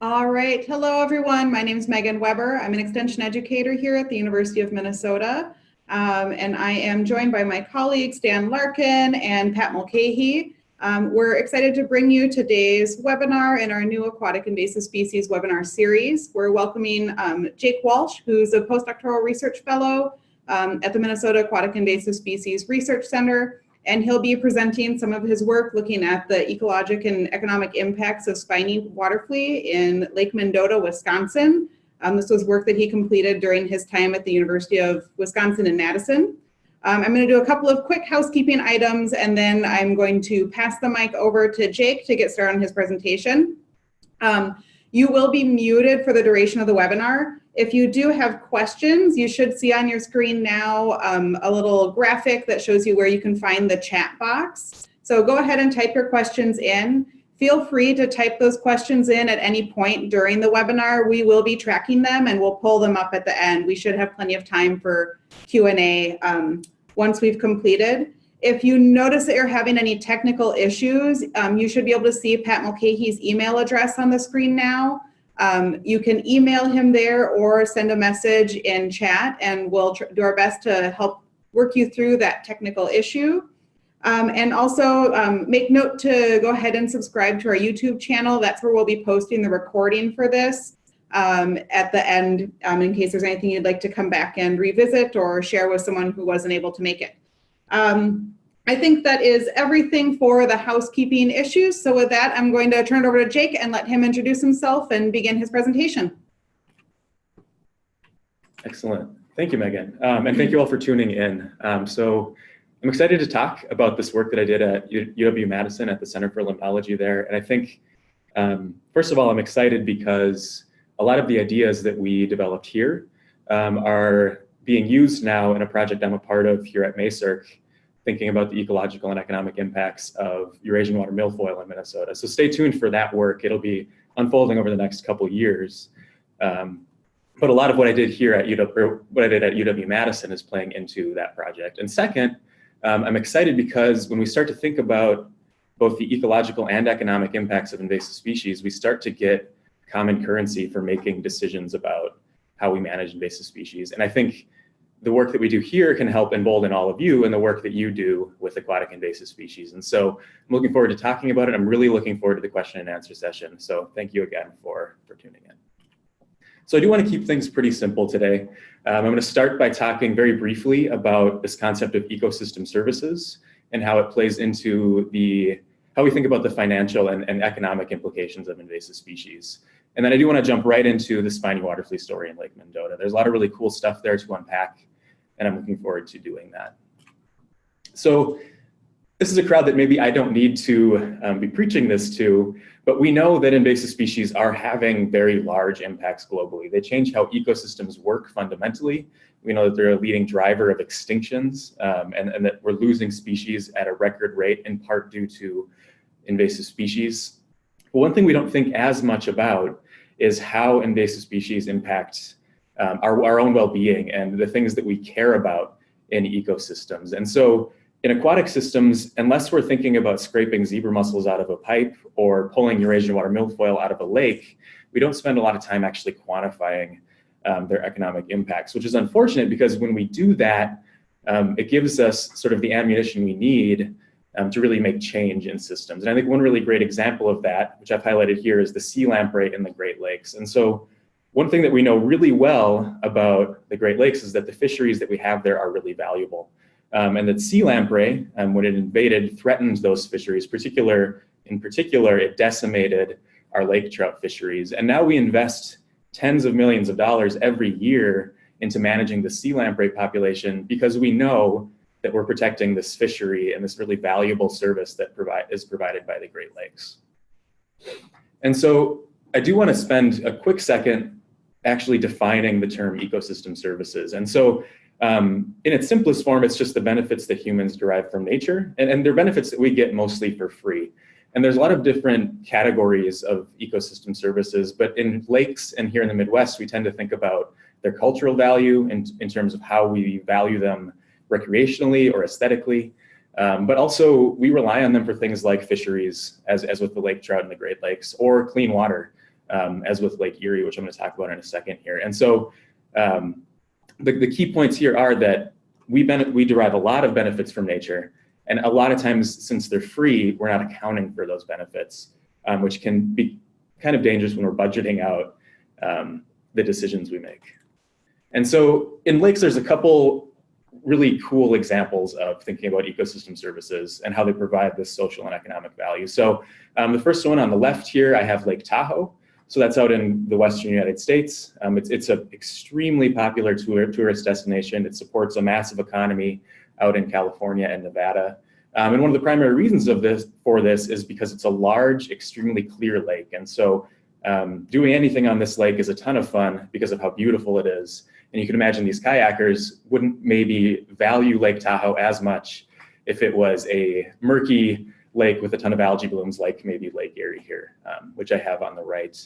All right. Hello, everyone. My name is Megan Weber. I'm an extension educator here at the University of Minnesota. And I am joined by my colleagues, Dan Larkin and Pat Mulcahy. We're excited to bring you today's webinar in our new Aquatic Invasive Species webinar series. We're welcoming Jake Walsh, who's a postdoctoral research fellow at the Minnesota Aquatic Invasive Species Research Center. And he'll be presenting some of his work looking at the ecologic and economic impacts of Spiny Waterflea in Lake Mendota, Wisconsin. This was work that he completed during his time at the University of Wisconsin in Madison. I'm going to do a couple of quick housekeeping items, and then I'm going to pass the mic over to Jake to get started on his presentation. You will be muted for the duration of the webinar. If you do have questions, you should see on your screen now a little graphic that shows you where you can find the chat box. So go ahead and type your questions in. Feel free to type those questions in at any point during the webinar. We will be tracking them and we'll pull them up at the end. We should have plenty of time for Q&A once we've completed. If you notice that you're having any technical issues, you should be able to see Pat Mulcahy's email address on the screen now. You can email him there or send a message in chat, and we'll do our best to help work you through that technical issue. And also make note to go ahead and subscribe to our YouTube channel. That's where we'll be posting the recording for this at the end in case there's anything you'd like to come back and revisit or share with someone who wasn't able to make it. I think that is everything for the housekeeping issues. So with that, I'm going to turn it over to Jake and let him introduce himself and begin his presentation. Excellent. Thank you, Megan. And thank you all for tuning in. So I'm excited to talk about this work that I did at UW-Madison at the Center for Limnology there. And I think, first of all, I'm excited because a lot of the ideas that we developed here are being used now in a project I'm a part of here at MACERC, thinking about the ecological and economic impacts of Eurasian water milfoil in Minnesota. So stay tuned for that work. It'll be unfolding over the next couple years. But a lot of what I did here at UW-Madison is playing into that project. And second, I'm excited because when we start to think about both the ecological and economic impacts of invasive species, we start to get common currency for making decisions about how we manage invasive species. And I think the work that we do here can help embolden all of you in the work that you do with aquatic invasive species. And so I'm looking forward to talking about it. I'm really looking forward to the question and answer session. So thank you again for tuning in. So I do want to keep things pretty simple today. I'm going to start by talking very briefly about this concept of ecosystem services and how it plays into how we think about the financial and economic implications of invasive species. And then I do want to jump right into the Spiny Waterflea story in Lake Mendota. There's a lot of really cool stuff there to unpack, and I'm looking forward to doing that. So this is a crowd that maybe I don't need to be preaching this to, but we know that invasive species are having very large impacts globally. They change how ecosystems work fundamentally. We know that they're a leading driver of extinctions and that we're losing species at a record rate in part due to invasive species. But one thing we don't think as much about is how invasive species impact our own well-being and the things that we care about in ecosystems. And so in aquatic systems, unless we're thinking about scraping zebra mussels out of a pipe or pulling Eurasian water milfoil out of a lake, we don't spend a lot of time actually quantifying their economic impacts, which is unfortunate because when we do that, it gives us sort of the ammunition we need to really make change in systems. And I think one really great example of that, which I've highlighted here, is the sea lamprey in the Great Lakes. And so one thing that we know really well about the Great Lakes is that the fisheries that we have there are really valuable. And that sea lamprey, when it invaded, threatened those fisheries. In particular, it decimated our lake trout fisheries. And now we invest tens of millions of dollars every year into managing the sea lamprey population because we know that we're protecting this fishery and this really valuable service that is provided by the Great Lakes. And so I do want to spend a quick second actually defining the term ecosystem services. And so in its simplest form, it's just the benefits that humans derive from nature, and they're benefits that we get mostly for free. And there's a lot of different categories of ecosystem services, but in lakes and here in the Midwest, we tend to think about their cultural value in terms of how we value them recreationally or aesthetically. But also we rely on them for things like fisheries, as with the lake trout in the Great Lakes, or clean water. as with Lake Erie, which I'm going to talk about in a second here. And so the key points here are that we derive a lot of benefits from nature, and a lot of times, since they're free, we're not accounting for those benefits, which can be kind of dangerous when we're budgeting out the decisions we make. And so in lakes, there's a couple really cool examples of thinking about ecosystem services and how they provide this social and economic value. So the first one on the left here, I have Lake Tahoe. So that's out in the Western United States. It's an extremely popular tourist destination. It supports a massive economy out in California and Nevada. And one of the primary reasons for this is because it's a large, extremely clear lake. And so doing anything on this lake is a ton of fun because of how beautiful it is. And you can imagine these kayakers wouldn't maybe value Lake Tahoe as much if it was a murky lake with a ton of algae blooms like maybe Lake Erie here, which I have on the right.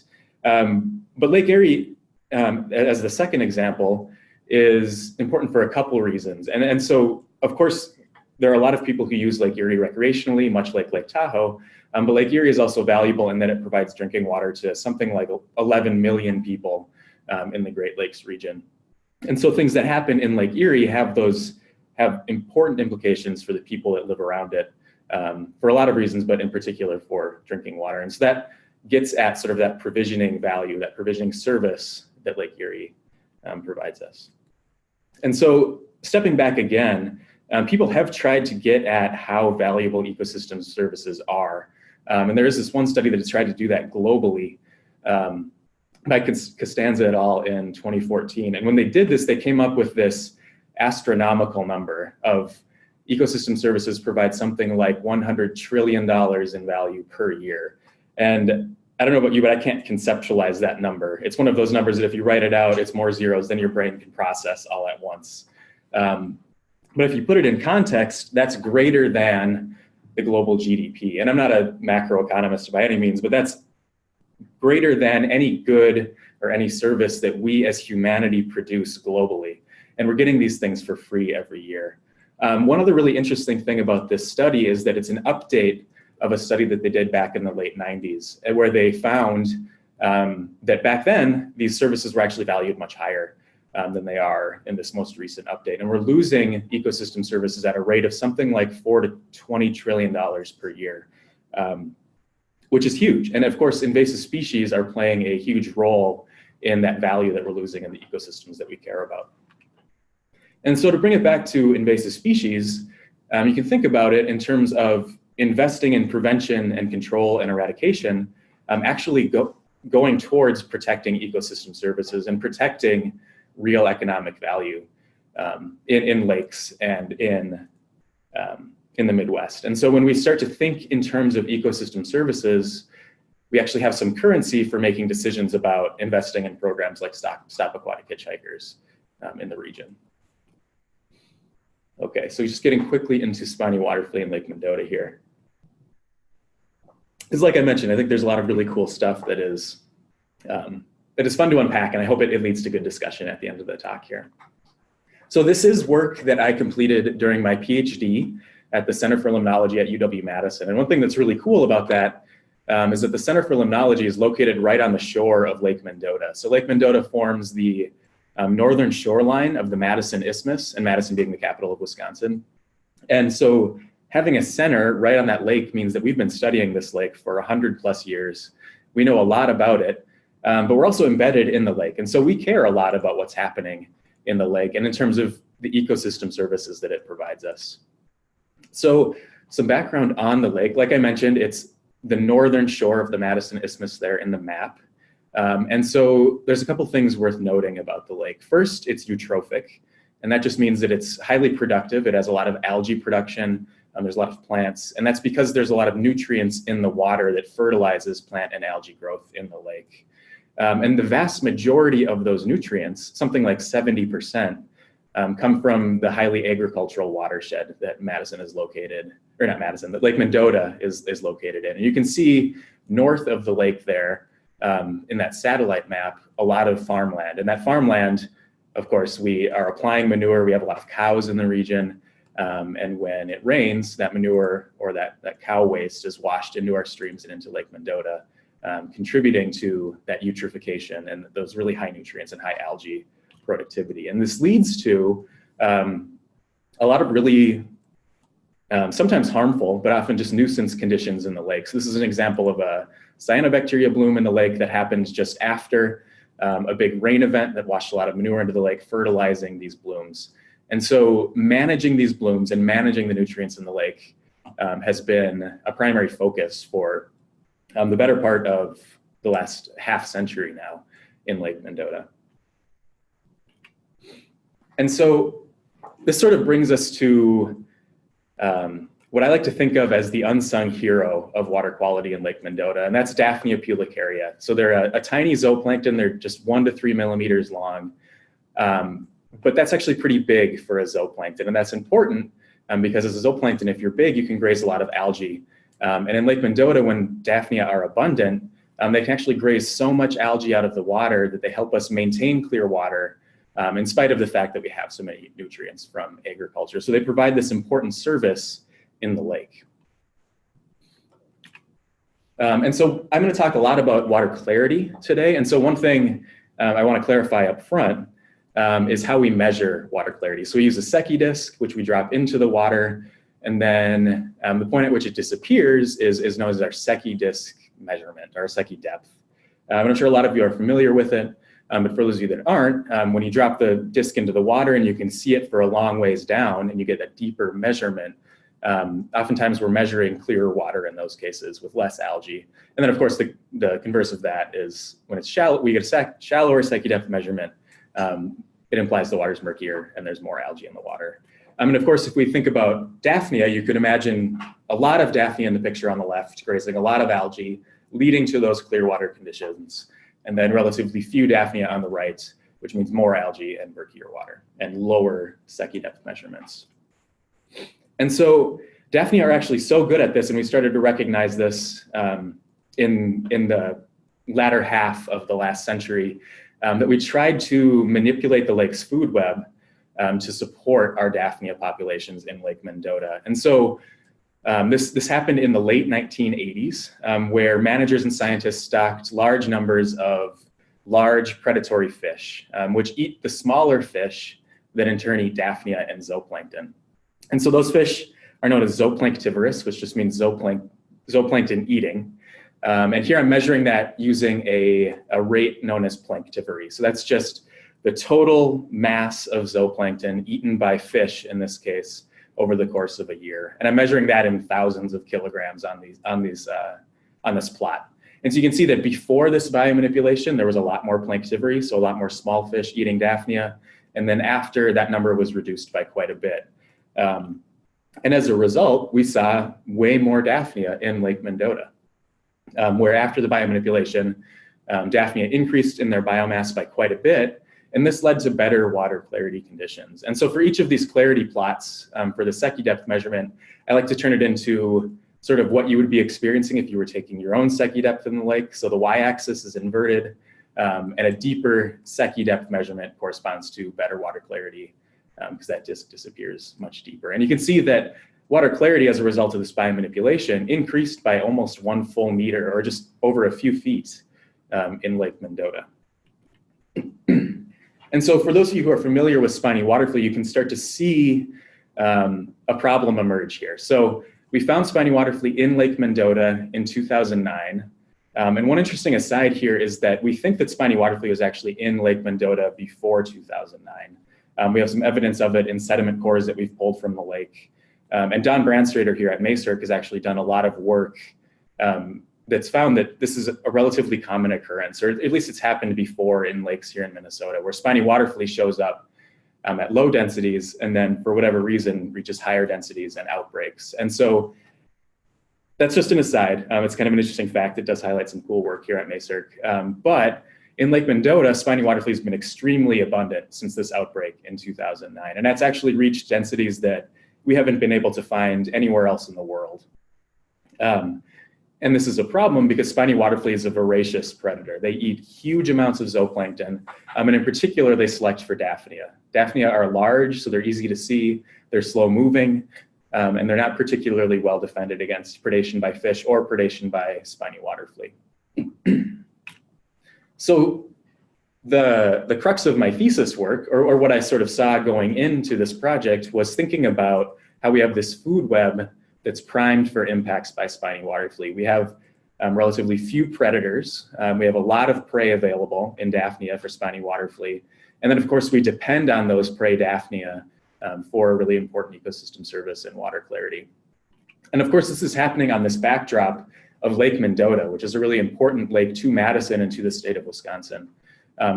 But Lake Erie, as the second example, is important for a couple reasons. And so, of course, there are a lot of people who use Lake Erie recreationally, much like Lake Tahoe, but Lake Erie is also valuable in that it provides drinking water to something like 11 million people in the Great Lakes region. And so things that happen in Lake Erie have important implications for the people that live around it for a lot of reasons, but in particular for drinking water. And so that gets at sort of that provisioning value, that provisioning service that Lake Erie provides us. And so stepping back again, people have tried to get at how valuable ecosystem services are. And there is this one study that has tried to do that globally by Costanza et al. In 2014. And when they did this, they came up with this astronomical number of ecosystem services provide something like $100 trillion in value per year. And I don't know about you, but I can't conceptualize that number. It's one of those numbers that if you write it out, it's more zeros than your brain can process all at once. But if you put it in context, that's greater than the global GDP. And I'm not a macroeconomist by any means, but that's greater than any good or any service that we as humanity produce globally. And we're getting these things for free every year. One other really interesting thing about this study is that it's an update of a study that they did back in the late 90s, where they found that back then, these services were actually valued much higher than they are in this most recent update. And we're losing ecosystem services at a rate of something like $4 to $20 trillion per year, which is huge. And of course, invasive species are playing a huge role in that value that we're losing in the ecosystems that we care about. And so to bring it back to invasive species, you can think about it in terms of investing in prevention and control and eradication, actually going towards protecting ecosystem services and protecting real economic value in lakes and in the Midwest. And so when we start to think in terms of ecosystem services, we actually have some currency for making decisions about investing in programs like Stop Aquatic Hitchhikers in the region. Okay, so just getting quickly into Spiny Waterflea in Lake Mendota here. Because like I mentioned, I think there's a lot of really cool stuff that is fun to unpack, and I hope it leads to good discussion at the end of the talk here. So this is work that I completed during my PhD at the Center for Limnology at UW-Madison. And one thing that's really cool about that is that the Center for Limnology is located right on the shore of Lake Mendota. So Lake Mendota forms the northern shoreline of the Madison Isthmus, and Madison being the capital of Wisconsin. And so having a center right on that lake means that we've been studying this lake for 100+ years. We know a lot about it, but we're also embedded in the lake. And so we care a lot about what's happening in the lake and in terms of the ecosystem services that it provides us. So some background on the lake, like I mentioned, it's the northern shore of the Madison Isthmus there in the map. And so there's a couple things worth noting about the lake. First, it's eutrophic, and that just means that it's highly productive. It has a lot of algae production. There's a lot of plants, and that's because there's a lot of nutrients in the water that fertilizes plant and algae growth in the lake. And the vast majority of those nutrients, something like 70%, come from the highly agricultural watershed that Madison is located, or not Madison, that Lake Mendota is located in. And you can see north of the lake there, in that satellite map, a lot of farmland. And that farmland, of course, we are applying manure. We have a lot of cows in the region. And when it rains, that manure or that cow waste is washed into our streams and into Lake Mendota, contributing to that eutrophication and those really high nutrients and high algae productivity. And this leads to a lot of really sometimes harmful, but often just nuisance conditions in the lakes. This is an example of a cyanobacteria bloom in the lake that happened just after a big rain event that washed a lot of manure into the lake, fertilizing these blooms. And so managing these blooms and managing the nutrients in the lake has been a primary focus for the better part of the last half century now in Lake Mendota. And so this sort of brings us to what I like to think of as the unsung hero of water quality in Lake Mendota, and that's Daphnia pulicaria. So they're a tiny zooplankton. They're just 1 to 3 millimeters long, but that's actually pretty big for a zooplankton, and that's important because as a zooplankton, if you're big, you can graze a lot of algae. And in Lake Mendota, when Daphnia are abundant, they can actually graze so much algae out of the water that they help us maintain clear water in spite of the fact that we have so many nutrients from agriculture. So they provide this important service in the lake. And so I'm going to talk a lot about water clarity today. And so one thing I want to clarify up front is how we measure water clarity. So we use a Secchi disc, which we drop into the water, and then the point at which it disappears is known as our Secchi disc measurement, or Secchi depth. I'm sure a lot of you are familiar with it, but for those of you that aren't, when you drop the disc into the water and you can see it for a long ways down and you get a deeper measurement, oftentimes we're measuring clearer water in those cases with less algae. And then of course the converse of that is when it's shallow, we get a shallower Secchi depth measurement. It implies the water's murkier and there's more algae in the water. And of course, if we think about Daphnia, you could imagine a lot of Daphnia in the picture on the left, grazing a lot of algae, leading to those clear water conditions, and then relatively few Daphnia on the right, which means more algae and murkier water and lower Secchi depth measurements. And so Daphnia are actually so good at this, and we started to recognize this in the latter half of the last century, that we tried to manipulate the lake's food web to support our Daphnia populations in Lake Mendota. And so this happened in the late 1980s, where managers and scientists stocked large numbers of large predatory fish, which eat the smaller fish that in turn eat Daphnia and zooplankton. And so those fish are known as zooplanktivorous, which just means zooplankton eating. And here I'm measuring that using a rate known as planktivory. So that's just the total mass of zooplankton eaten by fish in this case over the course of a year. And I'm measuring that in thousands of kilograms on this plot. And so you can see that before this biomanipulation, there was a lot more planktivory, so a lot more small fish eating Daphnia. And then after, that number was reduced by quite a bit. And as a result, we saw way more Daphnia in Lake Mendota, where after the biomanipulation, Daphnia increased in their biomass by quite a bit, and this led to better water clarity conditions. And so for each of these clarity plots for the Secchi depth measurement, I like to turn it into sort of what you would be experiencing if you were taking your own Secchi depth in the lake. So the y-axis is inverted, and a deeper Secchi depth measurement corresponds to better water clarity, because that disc disappears much deeper. And you can see that water clarity as a result of this biomanipulation increased by almost 1 full meter, or just over a few feet in Lake Mendota. And so for those of you who are familiar with Spiny Waterflea, you can start to see a problem emerge here. So we found Spiny Waterflea in Lake Mendota in 2009. And one interesting aside here is that we think that Spiny Waterflea was actually in Lake Mendota before 2009. We have some evidence of it in sediment cores that we've pulled from the lake. And Don Brandstrader here at MASERC has actually done a lot of work that's found that this is a relatively common occurrence, or at least it's happened before in lakes here in Minnesota, where Spiny Waterflea shows up at low densities and then for whatever reason reaches higher densities and outbreaks. And so that's just an aside. It's kind of an interesting fact. It does highlight some cool work here at MASERC. But in Lake Mendota, Spiny Waterflea has been extremely abundant since this outbreak in 2009. And that's actually reached densities that we haven't been able to find anywhere else in the world. And this is a problem because Spiny Waterflea is a voracious predator. They eat huge amounts of zooplankton, and in particular, they select for Daphnia. Daphnia are large, so they're easy to see, they're slow moving, and they're not particularly well defended against predation by fish or predation by Spiny Waterflea. So the crux of my thesis work, or what I sort of saw going into this project, was thinking about how we have this food web that's primed for impacts by spiny waterflea. We have relatively few predators. We have a lot of prey available in Daphnia for spiny waterflea. And then of course we depend on those prey Daphnia for a really important ecosystem service and water clarity. And of course this is happening on this backdrop of Lake Mendota, which is a really important lake to Madison and to the state of Wisconsin.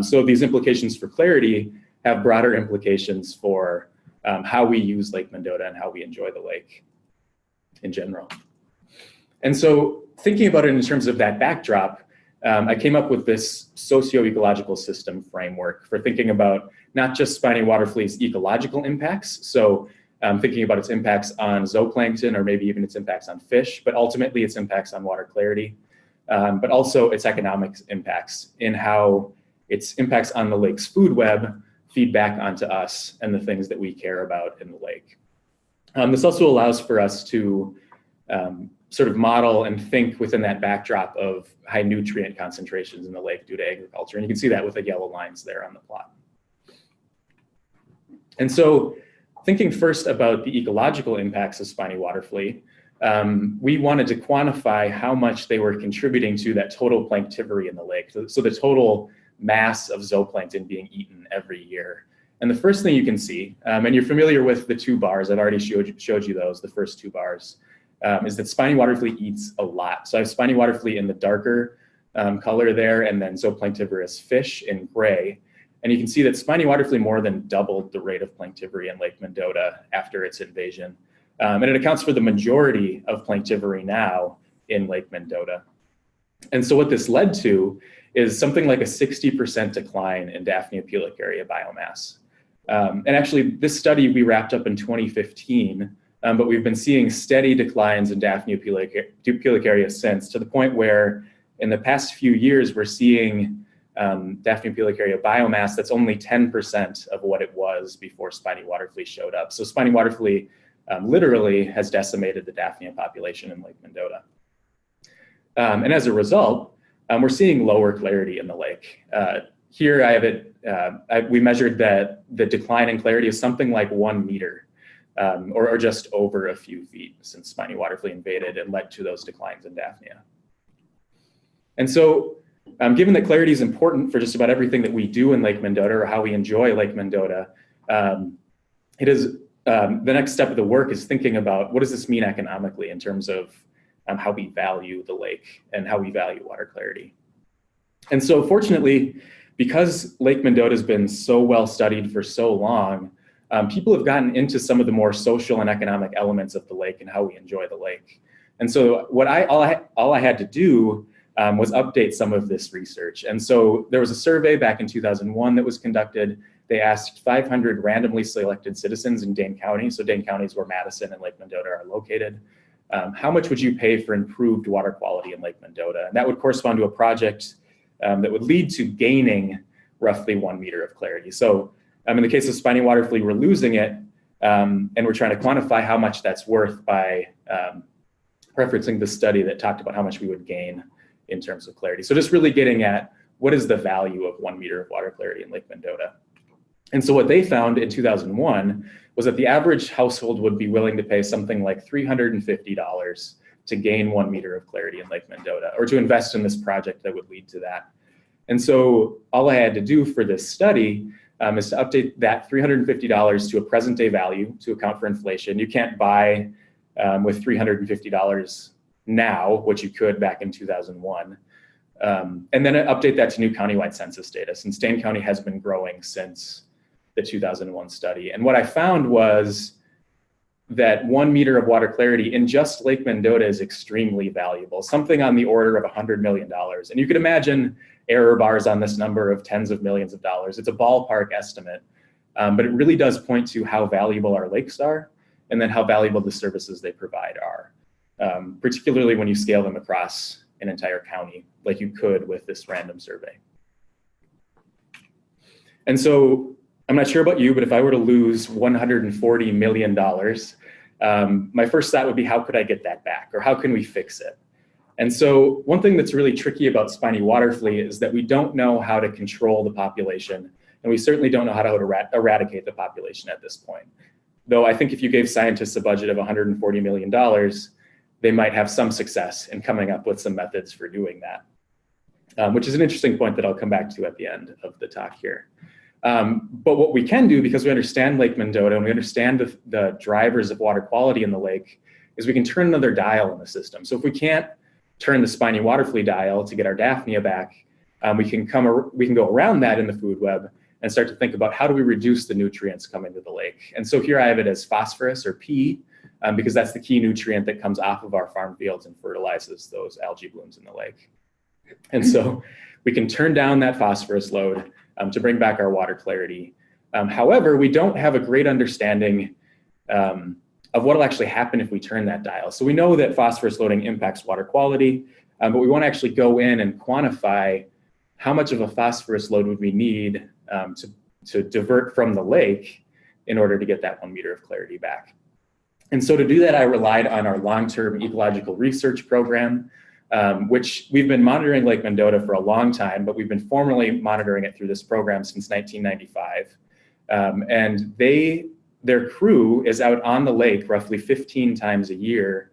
So these implications for clarity have broader implications for how we use Lake Mendota and how we enjoy the lake in general. And so thinking about it in terms of that backdrop, I came up with this socio-ecological system framework for thinking about not just spiny waterflea's ecological impacts, so thinking about its impacts on zooplankton or maybe even its impacts on fish, but ultimately its impacts on water clarity, but also its economic impacts in how its impacts on the lake's food web feed back onto us and the things that we care about in the lake. This also allows for us to sort of model and think within that backdrop of high nutrient concentrations in the lake due to agriculture. And you can see that with the yellow lines there on the plot. And so thinking first about the ecological impacts of spiny waterflea, we wanted to quantify how much they were contributing to that total planktivory in the lake. So the total mass of zooplankton being eaten every year. And the first thing you can see, and you're familiar with the two bars, I've already showed you those, the first two bars, is that spiny waterflea eats a lot. So I have spiny waterflea in the darker color there, and then zooplanktivorous fish in gray. And you can see that spiny waterflea more than doubled the rate of planktivory in Lake Mendota after its invasion. And it accounts for the majority of planktivory now in Lake Mendota. And so what this led to is something like a 60% decline in Daphnia pulicaria biomass. And actually this study we wrapped up in 2015, but we've been seeing steady declines in Daphnia pulicaria since, to the point where in the past few years we're seeing Daphnia pulicaria biomass that's only 10% of what it was before spiny waterflea showed up. So spiny waterflea literally has decimated the Daphnia population in Lake Mendota. And as a result, we're seeing lower clarity in the lake. Here I have it, we measured that the decline in clarity is something like 1 meter, or just over a few feet since spiny waterflea invaded and led to those declines in Daphnia. And so given that clarity is important for just about everything that we do in Lake Mendota or how we enjoy Lake Mendota, it is the next step of the work is thinking about what does this mean economically in terms of how we value the lake and how we value water clarity. And so fortunately, because Lake Mendota has been so well studied for so long, people have gotten into some of the more social and economic elements of the lake and how we enjoy the lake. And so what all I had to do was update some of this research. And so there was a survey back in 2001 that was conducted. They asked 500 randomly selected citizens in Dane County. So Dane County is where Madison and Lake Mendota are located. How much would you pay for improved water quality in Lake Mendota? And that would correspond to a project that would lead to gaining roughly 1 meter of clarity. So in the case of spiny waterflea, we're losing it, and we're trying to quantify how much that's worth by referencing the study that talked about how much we would gain in terms of clarity. So just really getting at what is the value of 1 meter of water clarity in Lake Mendota. And so what they found in 2001 was that the average household would be willing to pay something like $350 to gain 1 meter of clarity in Lake Mendota, or to invest in this project that would lead to that. And so all I had to do for this study is to update that $350 to a present day value to account for inflation. You can't buy with $350 now, which you could back in 2001. And then update that to new countywide census data, since Dane County has been growing since the 2001 study. And what I found was that 1 meter of water clarity in just Lake Mendota is extremely valuable, something on the order of $100 million. And you could imagine error bars on this number of tens of millions of dollars. It's a ballpark estimate, but it really does point to how valuable our lakes are, and then how valuable the services they provide are, particularly when you scale them across an entire county, like you could with this random survey. And so I'm not sure about you, but if I were to lose $140 million, my first thought would be, how could I get that back? Or how can we fix it? And so one thing that's really tricky about spiny waterflea is that we don't know how to control the population, and we certainly don't know how to eradicate the population at this point. Though I think if you gave scientists a budget of $140 million, they might have some success in coming up with some methods for doing that, which is an interesting point that I'll come back to at the end of the talk here. But what we can do, because we understand Lake Mendota and we understand the drivers of water quality in the lake, is we can turn another dial in the system. So if we can't turn the spiny waterflea dial to get our Daphnia back, we can go around that in the food web and start to think about how do we reduce the nutrients coming to the lake. And so here I have it as phosphorus, or P, because that's the key nutrient that comes off of our farm fields and fertilizes those algae blooms in the lake. And so we can turn down that phosphorus load to bring back our water clarity. However, we don't have a great understanding of what will actually happen if we turn that dial. So we know that phosphorus loading impacts water quality, but we want to actually go in and quantify how much of a phosphorus load would we need to divert from the lake in order to get that 1 meter of clarity back. And so to do that, I relied on our long-term ecological research program, which we've been monitoring Lake Mendota for a long time, but we've been formally monitoring it through this program since 1995. And their crew is out on the lake roughly 15 times a year,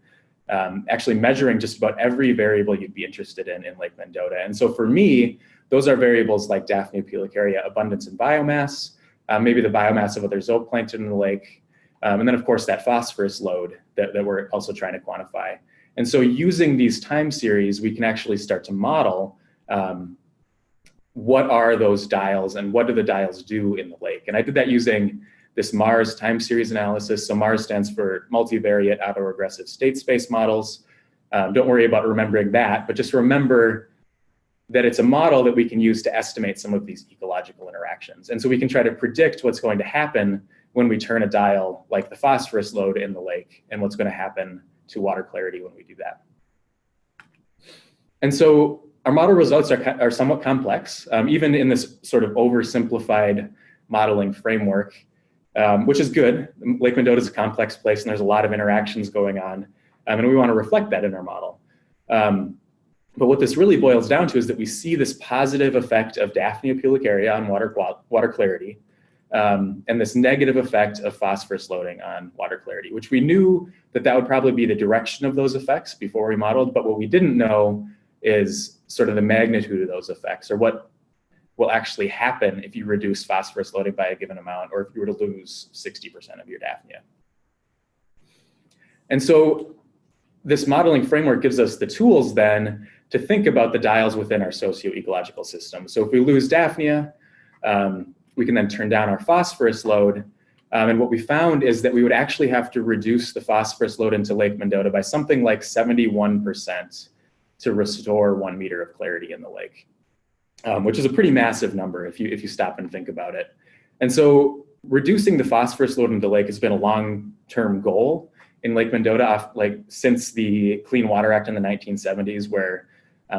actually measuring just about every variable you'd be interested in Lake Mendota. And so for me, those are variables like Daphnia pulicaria abundance and biomass, maybe the biomass of other zooplankton in the lake, and then of course that phosphorus load that we're also trying to quantify. And so using these time series, we can actually start to model what are those dials and what do the dials do in the lake. And I did that using this MARS time series analysis. So MARS stands for multivariate autoregressive state space models. Don't worry about remembering that, but just remember that it's a model that we can use to estimate some of these ecological interactions. And so we can try to predict what's going to happen when we turn a dial like the phosphorus load in the lake and what's going to happen to water clarity when we do that. And so our model results are somewhat complex, even in this sort of oversimplified modeling framework, which is good. Lake Mendota is a complex place and there's a lot of interactions going on, and we want to reflect that in our model. But what this really boils down to is that we see this positive effect of Daphnia pulicaria on water clarity, and this negative effect of phosphorus loading on water clarity, which we knew that would probably be the direction of those effects before we modeled, but what we didn't know is sort of the magnitude of those effects, or what will actually happen if you reduce phosphorus loading by a given amount, or if you were to lose 60% of your Daphnia. And so this modeling framework gives us the tools then to think about the dials within our socio-ecological system. So if we lose Daphnia, we can then turn down our phosphorus load. And what we found is that we would actually have to reduce the phosphorus load into Lake Mendota by something like 71% to restore 1 meter of clarity in the lake, which is a pretty massive number if you stop and think about it. And so reducing the phosphorus load into the lake has been a long-term goal in Lake Mendota, since the Clean Water Act in the 1970s, where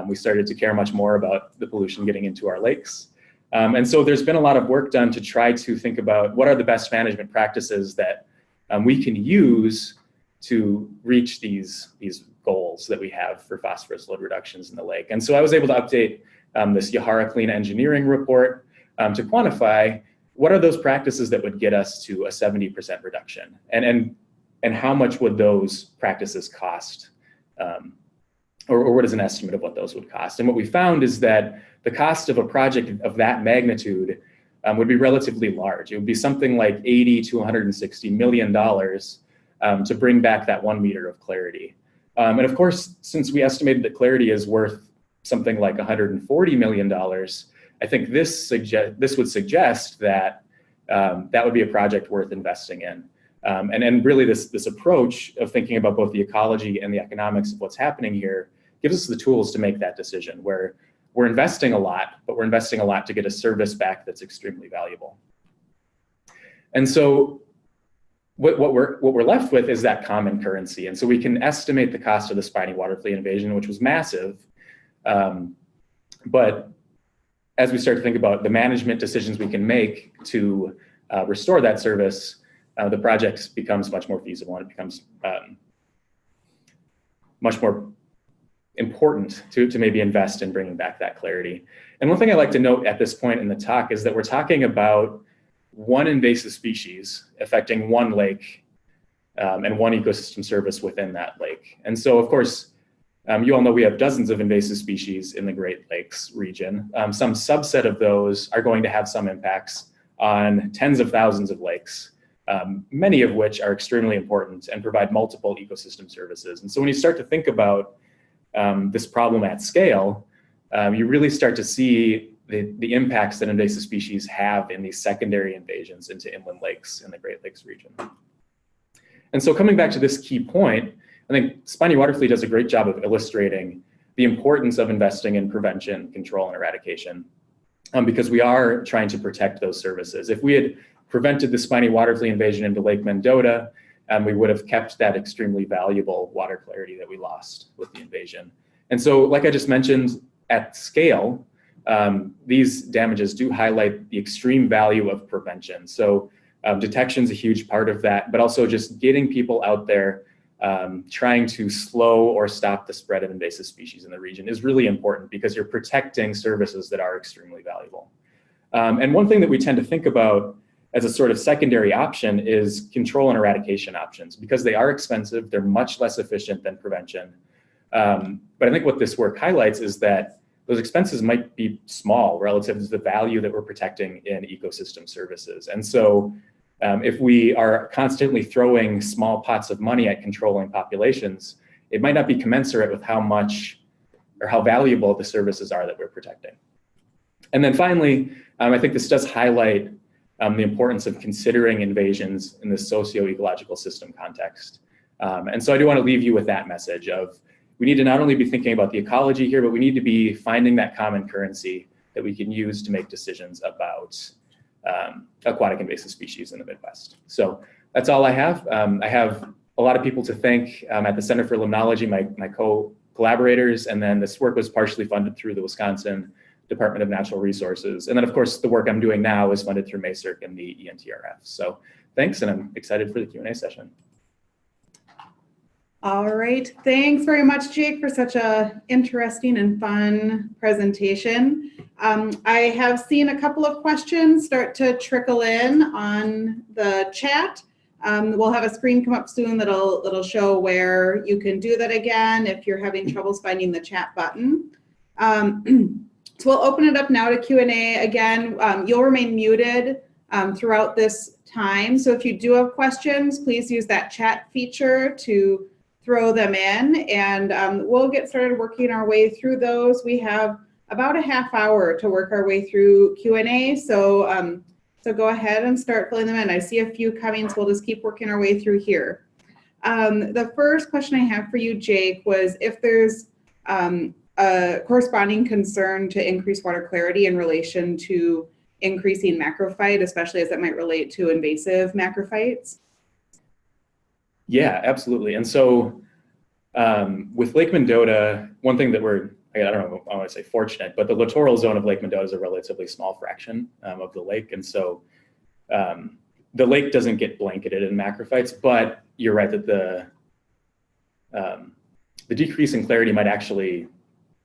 we started to care much more about the pollution getting into our lakes. And so there's been a lot of work done to try to think about what are the best management practices that we can use to reach these goals that we have for phosphorus load reductions in the lake. And so I was able to update this Yahara Clean Engineering report to quantify what are those practices that would get us to a 70% reduction, and how much would those practices cost, or what is an estimate of what those would cost. And what we found is that the cost of a project of that magnitude would be relatively large. It would be something like $80 to $160 million to bring back that 1 meter of clarity. And of course, since we estimated that clarity is worth something like $140 million, I think this would suggest that that would be a project worth investing in. And really this approach of thinking about both the ecology and the economics of what's happening here gives us the tools to make that decision, where we're investing a lot, but we're investing a lot to get a service back that's extremely valuable. And so what we're left with is that common currency. And so we can estimate the cost of the spiny waterflea invasion, which was massive. But as we start to think about the management decisions we can make to restore that service, the project becomes much more feasible, and it becomes much more important to maybe invest in bringing back that clarity. And one thing I'd like to note at this point in the talk is that we're talking about one invasive species affecting one lake and one ecosystem service within that lake. And so, of course, you all know we have dozens of invasive species in the Great Lakes region. Some subset of those are going to have some impacts on tens of thousands of lakes, many of which are extremely important and provide multiple ecosystem services. And so when you start to think about this problem at scale, you really start to see the impacts that invasive species have in these secondary invasions into inland lakes in the Great Lakes region. And so coming back to this key point, I think Spiny Waterflea does a great job of illustrating the importance of investing in prevention, control, and eradication, because we are trying to protect those services. If we had prevented the Spiny Waterflea invasion into Lake Mendota, we would have kept that extremely valuable water clarity that we lost with the invasion. And so, like I just mentioned, at scale, these damages do highlight the extreme value of prevention. So detection is a huge part of that, but also just getting people out there trying to slow or stop the spread of invasive species in the region is really important because you're protecting services that are extremely valuable. And one thing that we tend to think about as a sort of secondary option is control and eradication options. Because they are expensive, they're much less efficient than prevention. But I think what this work highlights is that those expenses might be small relative to the value that we're protecting in ecosystem services. And so if we are constantly throwing small pots of money at controlling populations, it might not be commensurate with how much or how valuable the services are that we're protecting. And then finally, I think this does highlight the importance of considering invasions in the socio-ecological system context. And so I do want to leave you with that message of we need to not only be thinking about the ecology here, but we need to be finding that common currency that we can use to make decisions about aquatic invasive species in the Midwest. So that's all I have. I have a lot of people to thank at the Center for Limnology, my co-collaborators, and then this work was partially funded through the Wisconsin Department of Natural Resources. And then of course, the work I'm doing now is funded through MASERC and the ENTRF. So thanks, and I'm excited for the Q&A session. All right, thanks very much, Jake, for such a interesting and fun presentation. I have seen a couple of questions start to trickle in on the chat. We'll have a screen come up soon that'll show where you can do that again if you're having troubles finding the chat button. So we'll open it up now to Q&A. Again, you'll remain muted throughout this time. So if you do have questions, please use that chat feature to throw them in, and we'll get started working our way through those. We have about a half hour to work our way through Q&A, so go ahead and start filling them in. I see a few coming, so we'll just keep working our way through here. The first question I have for you, Jake, was if there's a corresponding concern to increase water clarity in relation to increasing macrophyte, especially as that might relate to invasive macrophytes. Yeah, absolutely. And so with Lake Mendota, one thing that I don't know, I want to say fortunate, but the littoral zone of Lake Mendota is a relatively small fraction of the lake. And so the lake doesn't get blanketed in macrophytes, but you're right that the decrease in clarity might actually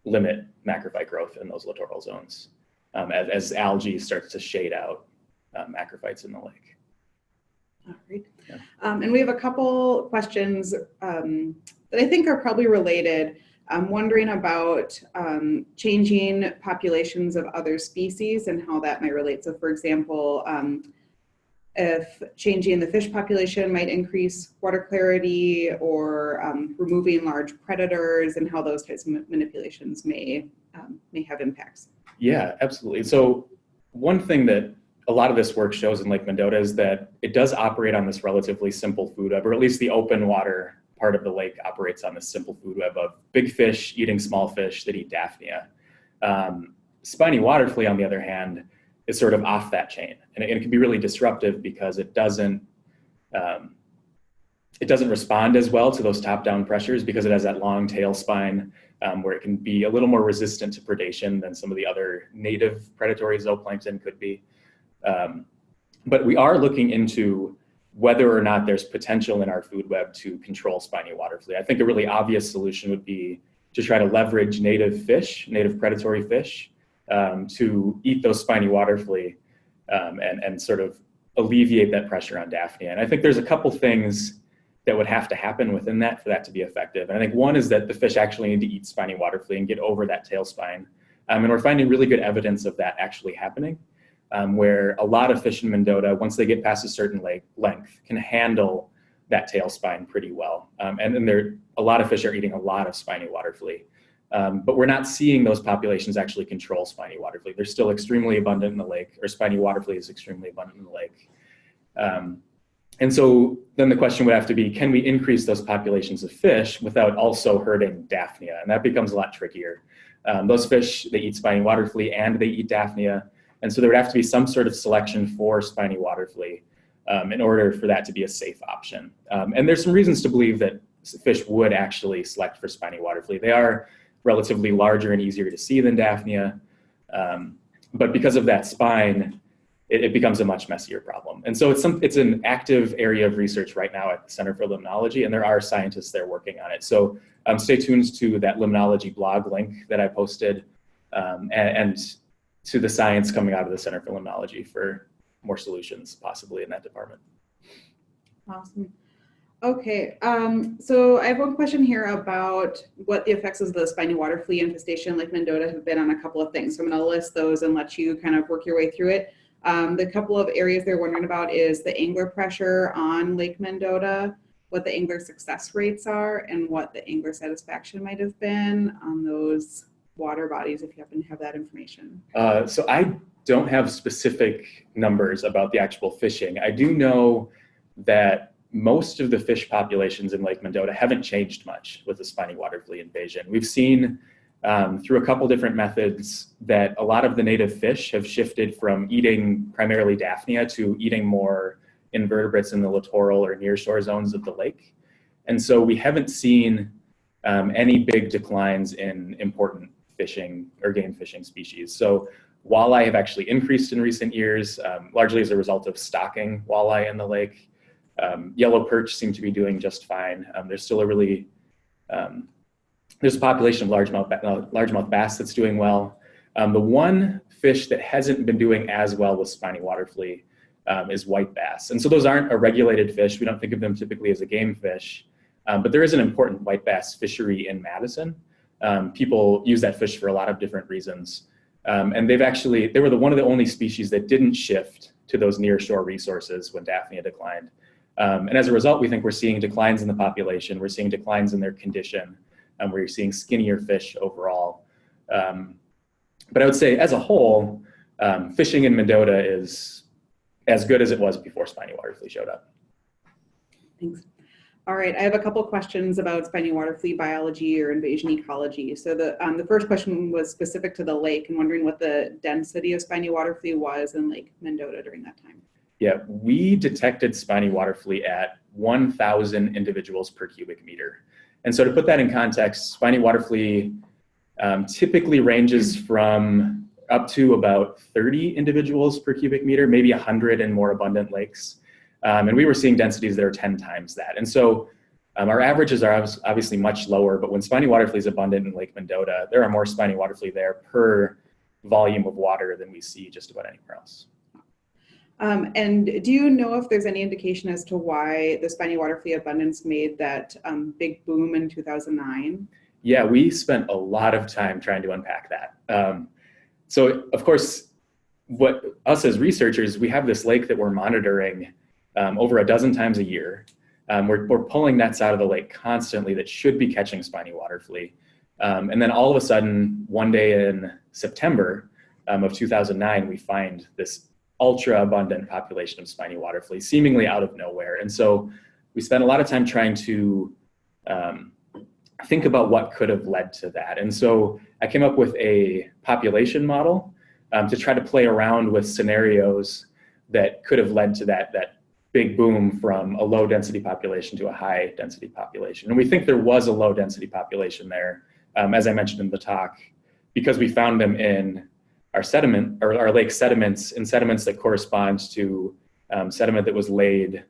limit macrophyte growth in those littoral zones as algae starts to shade out macrophytes in the lake. All right. Yeah. And we have a couple questions that I think are probably related. I'm wondering about changing populations of other species and how that might relate. So for example, if changing the fish population might increase water clarity, or removing large predators, and how those types of manipulations may have impacts. Yeah, absolutely. So one thing that a lot of this work shows in Lake Mendota is that it does operate on this relatively simple food web, or at least the open water part of the lake operates on this simple food web of big fish eating small fish that eat Daphnia. Spiny Waterflea, on the other hand, is sort of off that chain, and it can be really disruptive because it doesn't respond as well to those top-down pressures because it has that long tail spine where it can be a little more resistant to predation than some of the other native predatory zooplankton could be. But we are looking into whether or not there's potential in our food web to control Spiny Waterflea. I think a really obvious solution would be to try to leverage native predatory fish, to eat those spiny waterflea and sort of alleviate that pressure on Daphnia. And I think there's a couple things that would have to happen within that for that to be effective. And I think one is that the fish actually need to eat spiny waterflea and get over that tail spine. And we're finding really good evidence of that actually happening, where a lot of fish in Mendota, once they get past a certain length, can handle that tail spine pretty well. And then a lot of fish are eating a lot of spiny waterflea. But we're not seeing those populations actually control spiny waterflea. They're still extremely abundant in the lake, or spiny waterflea is extremely abundant in the lake. And so then the question would have to be, can we increase those populations of fish without also hurting Daphnia? And that becomes a lot trickier. Those fish, they eat spiny waterflea and they eat Daphnia. And so there would have to be some sort of selection for spiny waterflea in order for that to be a safe option. And there's some reasons to believe that fish would actually select for spiny waterflea. They are relatively larger and easier to see than Daphnia. But because of that spine, it becomes a much messier problem. And so it's an active area of research right now at the Center for Limnology, and there are scientists there working on it. So stay tuned to that limnology blog link that I posted, and to the science coming out of the Center for Limnology for more solutions possibly in that department. Awesome. Okay, so I have one question here about what the effects of the spiny waterflea infestation in Lake Mendota have been on a couple of things. So I'm going to list those and let you kind of work your way through it. The couple of areas they're wondering about is the angler pressure on Lake Mendota, what the angler success rates are, and what the angler satisfaction might have been on those water bodies, if you happen to have that information. So I don't have specific numbers about the actual fishing. I do know that most of the fish populations in Lake Mendota haven't changed much with the spiny waterflea invasion. We've seen through a couple different methods that a lot of the native fish have shifted from eating primarily Daphnia to eating more invertebrates in the littoral or nearshore zones of the lake. And so we haven't seen any big declines in important fishing or game fishing species. So walleye have actually increased in recent years, largely as a result of stocking walleye in the lake. Yellow perch seem to be doing just fine. There's still a really, there's a population of largemouth bass that's doing well. The one fish that hasn't been doing as well with spiny waterflea is white bass. And so those aren't a regulated fish. We don't think of them typically as a game fish, but there is an important white bass fishery in Madison. People use that fish for a lot of different reasons. And they were one of the only species that didn't shift to those nearshore resources when Daphnia declined. And as a result, we think we're seeing declines in the population. We're seeing declines in their condition. We're seeing skinnier fish overall. But I would say as a whole, fishing in Mendota is as good as it was before spiny waterflea showed up. Thanks. All right, I have a couple questions about spiny waterflea biology or invasion ecology. So the first question was specific to the lake and wondering what the density of spiny waterflea was in Lake Mendota during that time. Yeah, we detected spiny waterflea at 1,000 individuals per cubic meter. And so to put that in context, spiny waterflea typically ranges from up to about 30 individuals per cubic meter, maybe 100 in more abundant lakes. And we were seeing densities that are 10 times that. And so our averages are obviously much lower, but when spiny waterflea is abundant in Lake Mendota, there are more spiny waterflea there per volume of water than we see just about anywhere else. And do you know if there's any indication as to why the spiny waterflea abundance made that big boom in 2009? Yeah, we spent a lot of time trying to unpack that. So of course, us as researchers, we have this lake that we're monitoring over a dozen times a year. We're pulling nets out of the lake constantly that should be catching spiny waterflea. And then all of a sudden, one day in September of 2009, we find this ultra abundant population of spiny waterflea seemingly out of nowhere. And so we spent a lot of time trying to think about what could have led to that. And so I came up with a population model to try to play around with scenarios that could have led to that big boom from a low density population to a high density population. And we think there was a low density population there, as I mentioned in the talk, because we found them in our sediment, or our lake sediments, in sediments that correspond to sediment that was laid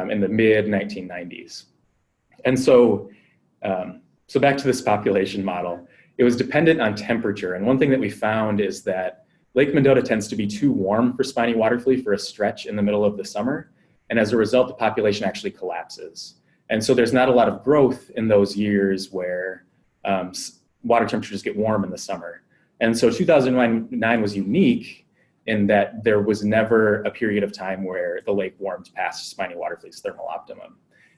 in the mid 1990s. And so so back to this population model, it was dependent on temperature. And one thing that we found is that Lake Mendota tends to be too warm for spiny waterflea for a stretch in the middle of the summer. And as a result, the population actually collapses. And so there's not a lot of growth in those years where water temperatures get warm in the summer. And so 2009 was unique in that there was never a period of time where the lake warmed past spiny waterflea's thermal optimum.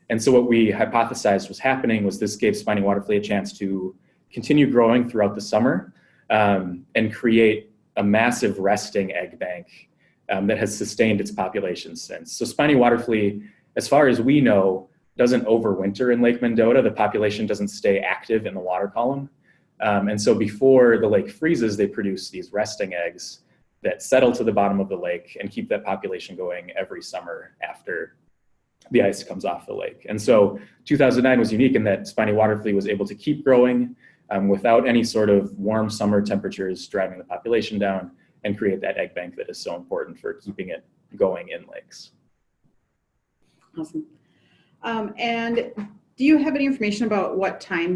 And so what we hypothesized was happening was this gave spiny waterflea a chance to continue growing throughout the summer and create a massive resting egg bank that has sustained its population since. So spiny waterflea, as far as we know, doesn't overwinter in Lake Mendota. The population doesn't stay active in the water column. And so before the lake freezes, they produce these resting eggs that settle to the bottom of the lake and keep that population going every summer after the ice comes off the lake. And so 2009 was unique in that spiny waterflea was able to keep growing without any sort of warm summer temperatures driving the population down and create that egg bank that is so important for keeping it going in lakes. Awesome. And do you have any information about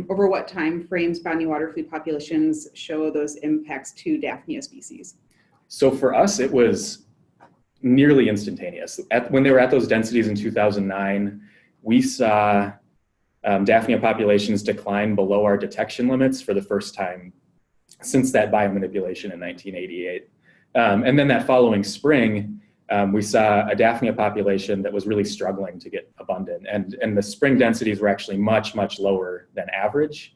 over what time frame spiny waterflea populations show those impacts to Daphnia species? So for us, it was nearly instantaneous. When they were at those densities in 2009, we saw Daphnia populations decline below our detection limits for the first time since that biomanipulation in 1988. And then that following spring, we saw a Daphnia population that was really struggling to get abundant. And the spring densities were actually much, much lower than average,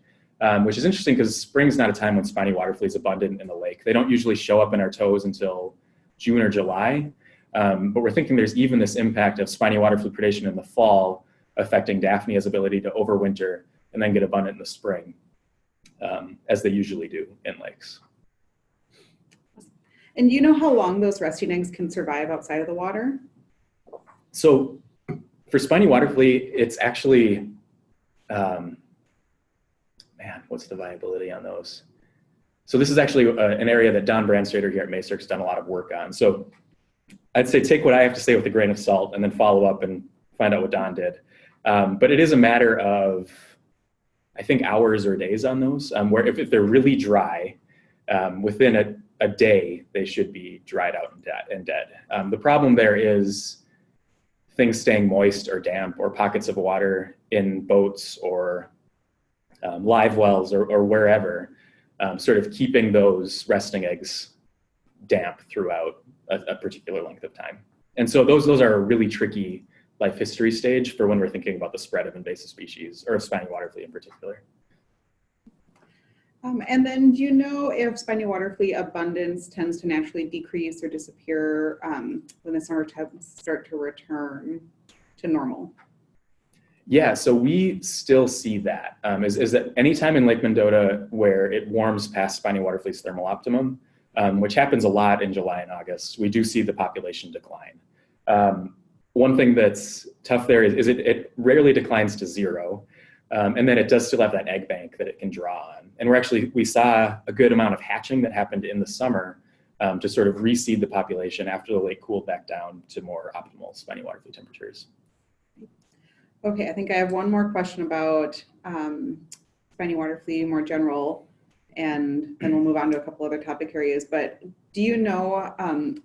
which is interesting because spring's not a time when spiny waterflea is abundant in the lake. They don't usually show up in our tows until June or July. But we're thinking there's even this impact of spiny waterflea predation in the fall affecting Daphnia's ability to overwinter and then get abundant in the spring, as they usually do in lakes. And do you know how long those resting eggs can survive outside of the water? So for spiny waterflea, it's actually, man, what's the viability on those? So this is actually an area that Don Brandstrader here at Macer's done a lot of work on. So I'd say take what I have to say with a grain of salt and then follow up and find out what Don did. But it is a matter of, I think, hours or days on those, where if they're really dry, within a day, they should be dried out and dead. The problem there is things staying moist or damp or pockets of water in boats or live wells or wherever, sort of keeping those resting eggs damp throughout a particular length of time. And so those are a really tricky life history stage for when we're thinking about the spread of invasive species or of spiny waterflea in particular. And then do you know if spiny waterflea abundance tends to naturally decrease or disappear when the summer temps start to return to normal? Yeah, so we still see that. Is that anytime in Lake Mendota where it warms past spiny waterflea's thermal optimum, which happens a lot in July and August, we do see the population decline. One thing that's tough there is it rarely declines to zero. And then it does still have that egg bank that it can draw on. And we saw a good amount of hatching that happened in the summer to sort of reseed the population after the lake cooled back down to more optimal spiny waterflea temperatures. Okay, I think I have one more question about spiny waterflea more general, and then we'll move on to a couple other topic areas. But do you know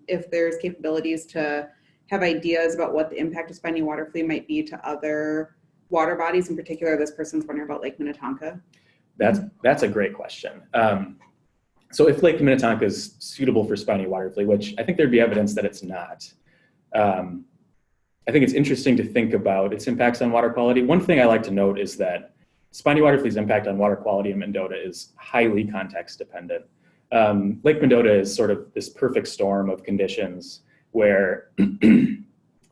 if there's capabilities to have ideas about what the impact of spiny waterflea might be to other water bodies? In particular, this person's wondering about Lake Minnetonka. That's a great question. So if Lake Minnetonka is suitable for spiny waterflea, which I think there'd be evidence that it's not, I think it's interesting to think about its impacts on water quality. One thing I like to note is that spiny waterflea's impact on water quality in Mendota is highly context dependent. Lake Mendota is sort of this perfect storm of conditions where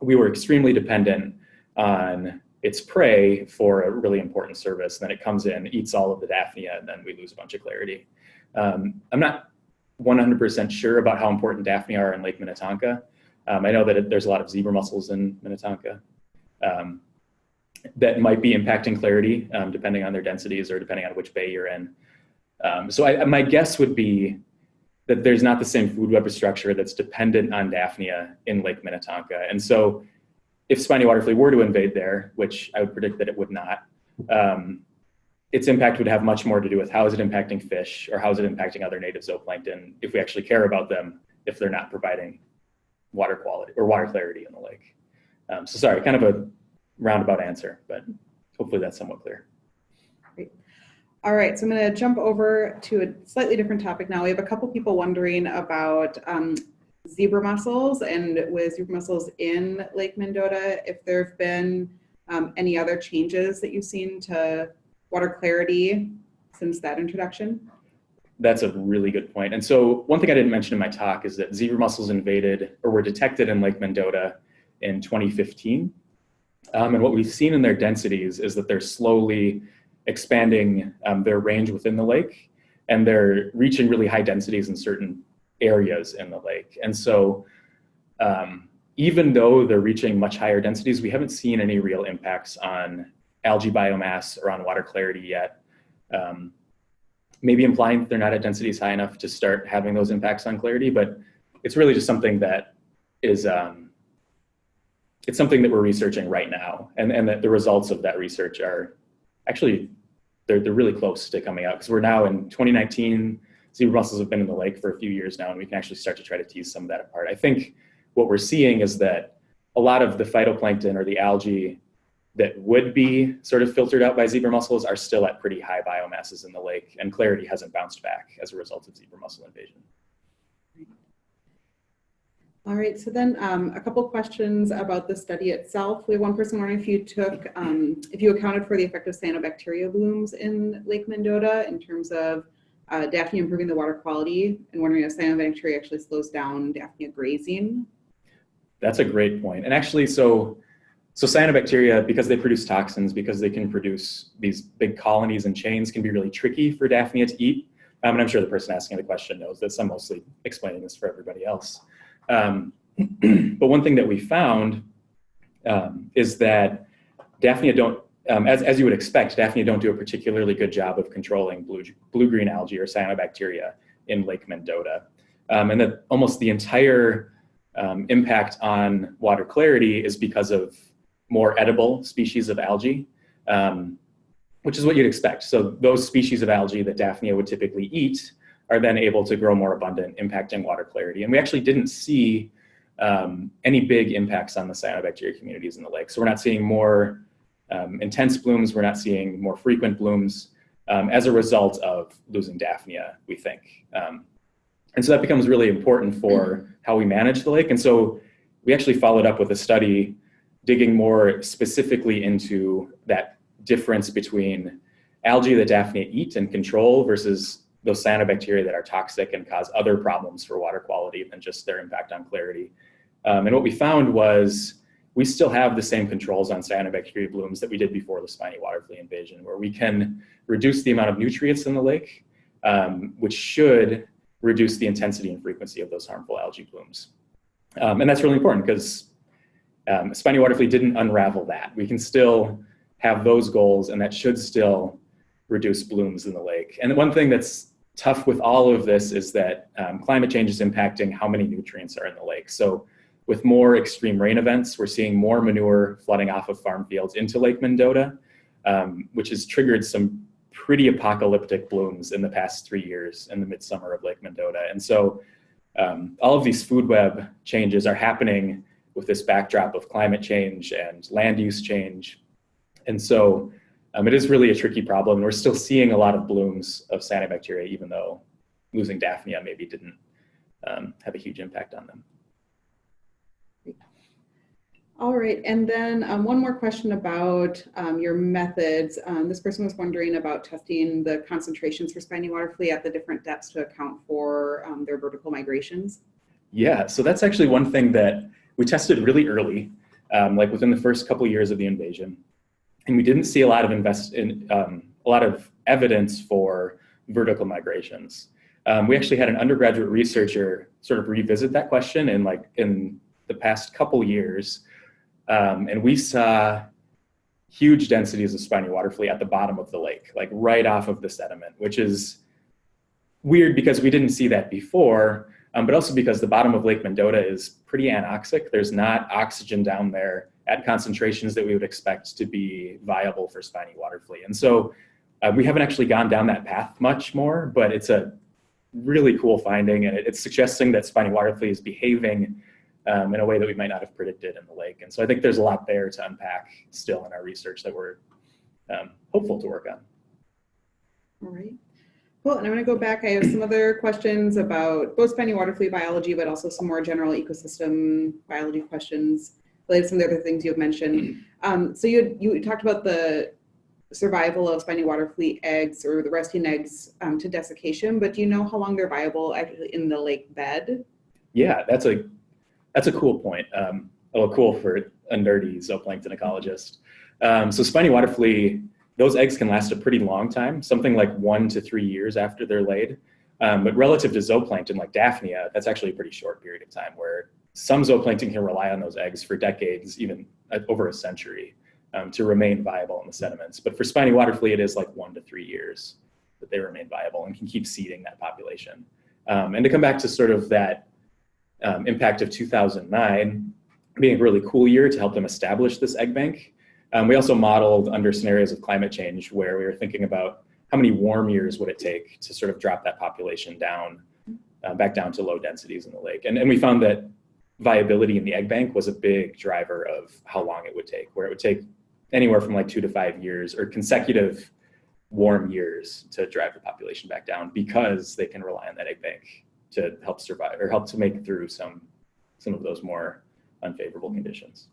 we were extremely dependent on its prey for a really important service. Then it comes in, eats all of the Daphnia, and then we lose a bunch of clarity. I'm not 100% sure about how important Daphnia are in Lake Minnetonka. I know that there's a lot of zebra mussels in Minnetonka that might be impacting clarity depending on their densities or depending on which bay you're in. So my guess would be that there's not the same food web structure that's dependent on Daphnia in Lake Minnetonka. And so if spiny waterflea were to invade there, which I would predict that it would not, its impact would have much more to do with how is it impacting fish or how is it impacting other native zooplankton if we actually care about them if they're not providing water quality or water clarity in the lake. So sorry, kind of a roundabout answer, but hopefully that's somewhat clear. Great. All right, so I'm going to jump over to a slightly different topic now. We have a couple people wondering about zebra mussels, and with zebra mussels in Lake Mendota, if there have been any other changes that you've seen to water clarity since that introduction? That's a really good point. And so one thing I didn't mention in my talk is that zebra mussels invaded or were detected in Lake Mendota in 2015. And what we've seen in their densities is that they're slowly expanding their range within the lake, and they're reaching really high densities in certain areas in the lake. And so even though they're reaching much higher densities, we haven't seen any real impacts on algae biomass or on water clarity yet. Maybe implying that they're not at densities high enough to start having those impacts on clarity, but it's really just something that is, it's something that we're researching right now, and that the results of that research are actually, they're really close to coming out, because we're now in 2019, zebra mussels have been in the lake for a few years now, and we can actually start to try to tease some of that apart. I think what we're seeing is that a lot of the phytoplankton or the algae that would be sort of filtered out by zebra mussels are still at pretty high biomasses in the lake, and clarity hasn't bounced back as a result of zebra mussel invasion. All right, so then a couple questions about the study itself. We have one person wondering if you took, if you accounted for the effect of cyanobacteria blooms in Lake Mendota in terms of Daphnia improving the water quality, and wondering if cyanobacteria actually slows down Daphnia grazing. That's a great point. And actually, so cyanobacteria, because they produce toxins, because they can produce these big colonies and chains, can be really tricky for Daphnia to eat. And I'm sure the person asking the question knows this. I'm mostly explaining this for everybody else. But one thing that we found is that Daphnia don't, as you would expect, Daphnia don't do a particularly good job of controlling blue-green algae or cyanobacteria in Lake Mendota. And that almost the entire impact on water clarity is because of more edible species of algae, which is what you'd expect. So those species of algae that Daphnia would typically eat are then able to grow more abundant, impacting water clarity. And we actually didn't see any big impacts on the cyanobacteria communities in the lake. So we're not seeing more intense blooms, we're not seeing more frequent blooms as a result of losing Daphnia, we think. And so that becomes really important for how we manage the lake. And so we actually followed up with a study digging more specifically into that difference between algae that Daphnia eat and control versus those cyanobacteria that are toxic and cause other problems for water quality than just their impact on clarity. And what we found was we still have the same controls on cyanobacteria blooms that we did before the Spiny Waterflea invasion, where we can reduce the amount of nutrients in the lake, which should reduce the intensity and frequency of those harmful algae blooms. And that's really important because Spiny Waterflea didn't unravel that. We can still have those goals, and that should still reduce blooms in the lake. And one thing that's tough with all of this is that climate change is impacting how many nutrients are in the lake. So with more extreme rain events, we're seeing more manure flooding off of farm fields into Lake Mendota, which has triggered some pretty apocalyptic blooms in the past 3 years in the midsummer of Lake Mendota. And so all of these food web changes are happening with this backdrop of climate change and land use change. And so it is really a tricky problem. We're still seeing a lot of blooms of cyanobacteria, even though losing Daphnia maybe didn't have a huge impact on them. All right, and then one more question about your methods. This person was wondering about testing the concentrations for Spiny Waterflea at the different depths to account for their vertical migrations. Yeah, so that's actually one thing that we tested really early, like within the first couple of years of the invasion. And we didn't see a lot of evidence for vertical migrations. We actually had an undergraduate researcher sort of revisit that question in the past couple years, and we saw huge densities of Spiny Waterflea at the bottom of the lake, like right off of the sediment, which is weird because we didn't see that before, but also because the bottom of Lake Mendota is pretty anoxic. There's not oxygen down there at concentrations that we would expect to be viable for Spiny Waterflea. And so We haven't actually gone down that path much more, but it's a really cool finding, and it's suggesting that Spiny Waterflea is behaving in a way that we might not have predicted in the lake. And so I think there's a lot there to unpack still in our research that we're hopeful to work on. All right. Cool. And I'm going to go back. I have some other questions about both Spiny Waterflea biology, but also some more general ecosystem biology questions related to some of the other things you have mentioned. So you talked about the survival of Spiny Waterflea eggs or the resting eggs to desiccation, but do you know how long they're viable actually in the lake bed? Yeah, that's a cool point. Cool for a nerdy zooplankton ecologist. So Spiny Waterflea, those eggs can last a pretty long time, something like 1 to 3 years after they're laid. But relative to zooplankton like Daphnia, that's actually a pretty short period of time, where some zooplankton can rely on those eggs for decades, even over a century, to remain viable in the sediments. But for Spiny Waterflea, it is like 1 to 3 years that they remain viable and can keep seeding that population. And to come back to sort of that impact of 2009 being a really cool year to help them establish this egg bank, we also modeled under scenarios of climate change where we were thinking about how many warm years would it take to sort of drop that population down, back down to low densities in the lake. And we found that viability in the egg bank was a big driver of how long it would take, where it would take anywhere from like 2 to 5 years or consecutive warm years to drive the population back down, because they can rely on that egg bank to help survive or help to make it through some of those more unfavorable conditions.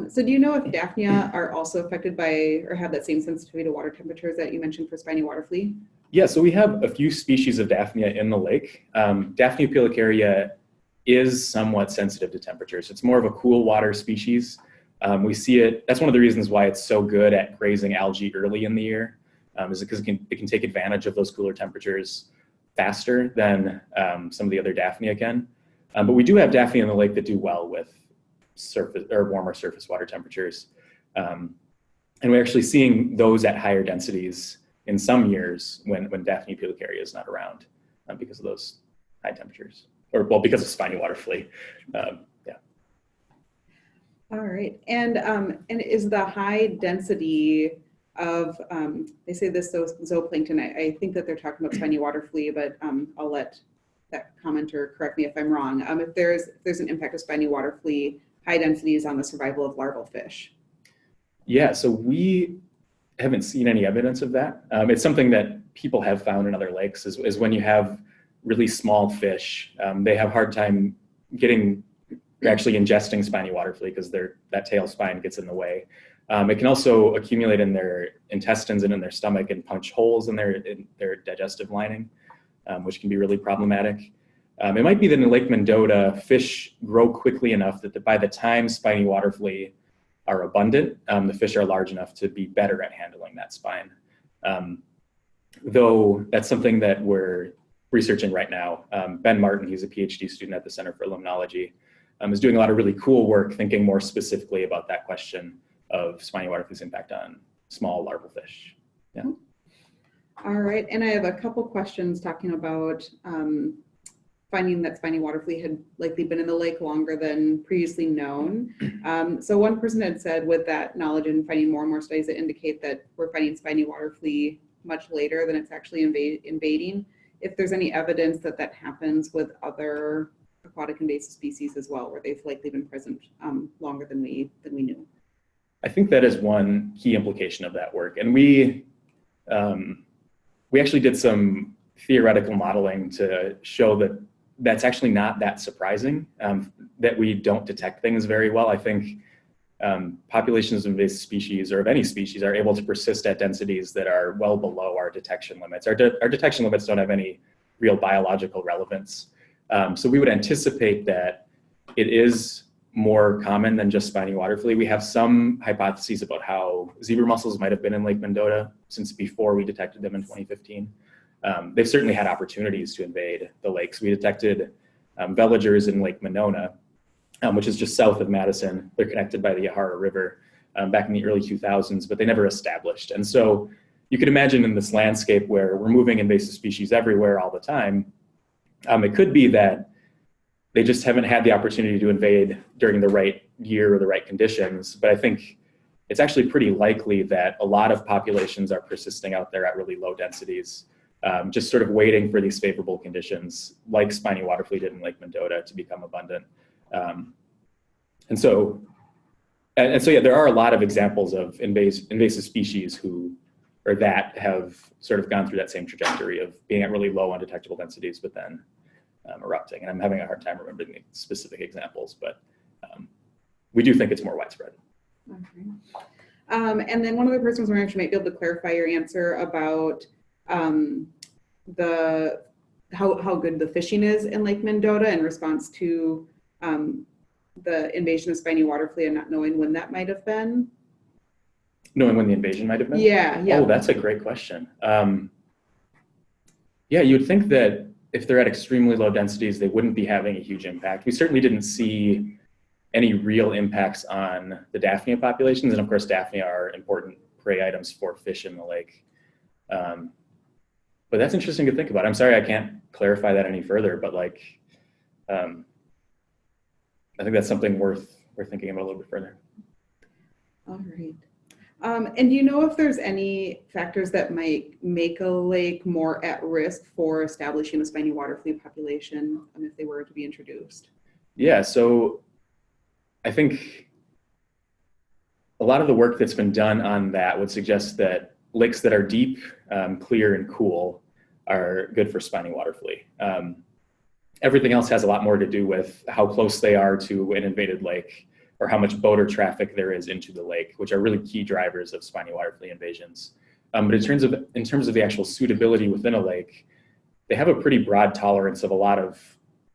So do you know if Daphnia are also affected by or have that same sensitivity to water temperatures that you mentioned for Spiny Waterflea? Yeah, so we have a few species of Daphnia in the lake. Daphnia pulicaria is somewhat sensitive to temperatures. It's more of a cool water species. We see it, that's one of the reasons why it's so good at grazing algae early in the year, is because it can take advantage of those cooler temperatures faster than some of the other Daphnia can. But we do have Daphnia in the lake that do well with surface or warmer surface water temperatures. And we're actually seeing those at higher densities in some years when Daphnia pulicaria is not around because of those high temperatures, or well, because of Spiny Waterflea. Yeah. All right. And is the high density of, they say this zooplankton, I think that they're talking about Spiny Waterflea, but I'll let that commenter correct me if I'm wrong. If there's an impact of Spiny Waterflea, high densities on the survival of larval fish. Yeah, so we haven't seen any evidence of that. It's something that people have found in other lakes is when you have really small fish, they have a hard time actually ingesting Spiny Waterflea because that tail spine gets in the way. It can also accumulate in their intestines and in their stomach and punch holes in their digestive lining, which can be really problematic. It might be that in Lake Mendota, fish grow quickly enough that by the time Spiny Waterflea are abundant, the fish are large enough to be better at handling that spine. Though that's something that we're researching right now. Ben Martin, he's a PhD student at the Center for Limnology, is doing a lot of really cool work thinking more specifically about that question of Spiny Waterflea's impact on small larval fish. Yeah. All right, and I have a couple questions talking about finding that Spiny Waterflea had likely been in the lake longer than previously known. So one person had said with that knowledge and finding more and more studies that indicate that we're finding Spiny Waterflea much later than it's actually invading, if there's any evidence that that happens with other aquatic invasive species as well, where they've likely been present longer than we knew. I think that is one key implication of that work. And we actually did some theoretical modeling to show that that's actually not that surprising, that we don't detect things very well. I think populations of invasive species or of any species are able to persist at densities that are well below our detection limits. Our detection limits don't have any real biological relevance. So we would anticipate that it is more common than just Spiny Waterflea. We have some hypotheses about how zebra mussels might have been in Lake Mendota since before we detected them in 2015. They've certainly had opportunities to invade the lakes. We detected veligers in Lake Mendota, which is just south of Madison. They're connected by the Yahara River back in the early 2000s, but they never established. And so you could imagine in this landscape where we're moving invasive species everywhere all the time, it could be that they just haven't had the opportunity to invade during the right year or the right conditions. But I think it's actually pretty likely that a lot of populations are persisting out there at really low densities, just sort of waiting for these favorable conditions, like Spiny Waterflea did in Lake Mendota, to become abundant. And so yeah, there are a lot of examples of invasive species that have sort of gone through that same trajectory of being at really low undetectable densities, but then erupting. And I'm having a hard time remembering the specific examples, but we do think it's more widespread. Okay. And then one other person was wondering if you might be able to clarify your answer about how good the fishing is in Lake Mendota in response to the invasion of Spiny Waterflea and not knowing when that might have been. Knowing when the invasion might have been? Yeah. Oh, that's a great question. Yeah, you'd think that if they're at extremely low densities, they wouldn't be having a huge impact. We certainly didn't see any real impacts on the Daphnia populations. And of course, Daphnia are important prey items for fish in the lake. But that's interesting to think about. I'm sorry I can't clarify that any further, but I think that's something worth thinking about a little bit further. All right. And do you know if there's any factors that might make a lake more at risk for establishing a Spiny Waterflea population if they were to be introduced? Yeah, so I think a lot of the work that's been done on that would suggest that lakes that are deep, clear, and cool are good for Spiny Waterflea. Everything else has a lot more to do with how close they are to an invaded lake, or how much boater traffic there is into the lake, which are really key drivers of Spiny Waterflea invasions. But in terms of the actual suitability within a lake, they have a pretty broad tolerance of a lot of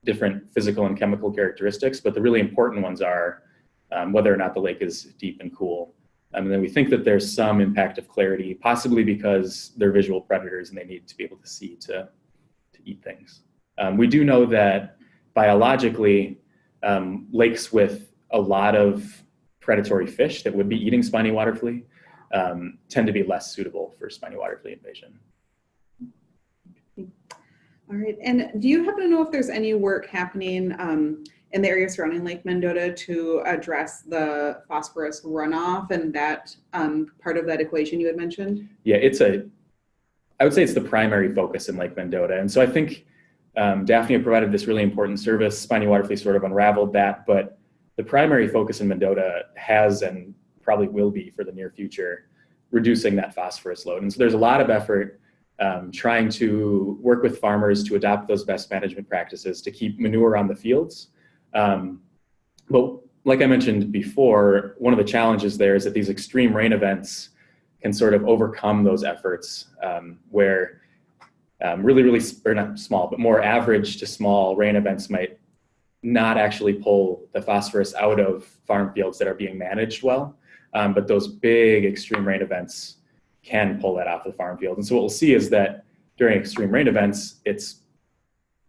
different physical and chemical characteristics, but the really important ones are whether or not the lake is deep and cool. And then we think that there's some impact of clarity, possibly because they're visual predators and they need to be able to see to eat things. We do know that biologically, lakes with a lot of predatory fish that would be eating Spiny Waterflea tend to be less suitable for Spiny Waterflea invasion. All right, and do you happen to know if there's any work happening in the area surrounding Lake Mendota to address the phosphorus runoff and that part of that equation you had mentioned? Yeah, I would say it's the primary focus in Lake Mendota. And so I think Daphnia provided this really important service. Spiny Waterflea sort of unraveled that, but the primary focus in Mendota has and probably will be for the near future reducing that phosphorus load. And so there's a lot of effort trying to work with farmers to adopt those best management practices to keep manure on the fields. But like I mentioned before, one of the challenges there is that these extreme rain events can sort of overcome those efforts where really, or not small, but more average to small rain events might not actually pull the phosphorus out of farm fields that are being managed well. But those big extreme rain events can pull that off the farm field. And so what we'll see is that during extreme rain events, it's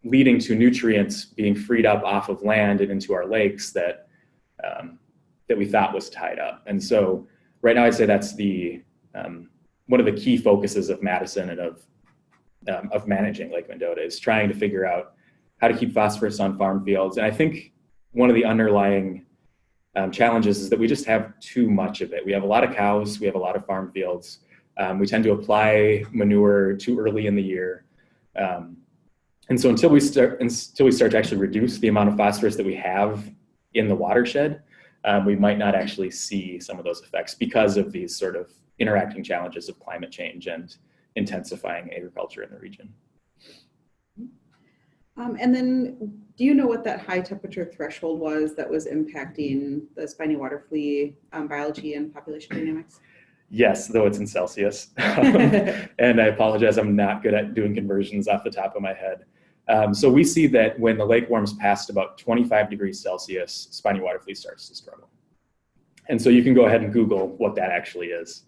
leading to nutrients being freed up off of land and into our lakes that we thought was tied up. And so right now I'd say that's one of the key focuses of Madison and of managing Lake Mendota is trying to figure out how to keep phosphorus on farm fields. And I think one of the underlying challenges is that we just have too much of it. We have a lot of cows, we have a lot of farm fields. We tend to apply manure too early in the year. And so until we start to actually reduce the amount of phosphorus that we have in the watershed, we might not actually see some of those effects because of these sort of interacting challenges of climate change and intensifying agriculture in the region. And then do you know what that high temperature threshold was that was impacting the Spiny Waterflea biology and population dynamics? Yes, though it's in Celsius. And I apologize, I'm not good at doing conversions off the top of my head. So we see that when the lake warms past about 25 degrees Celsius, Spiny Waterflea starts to struggle. And so you can go ahead and Google what that actually is.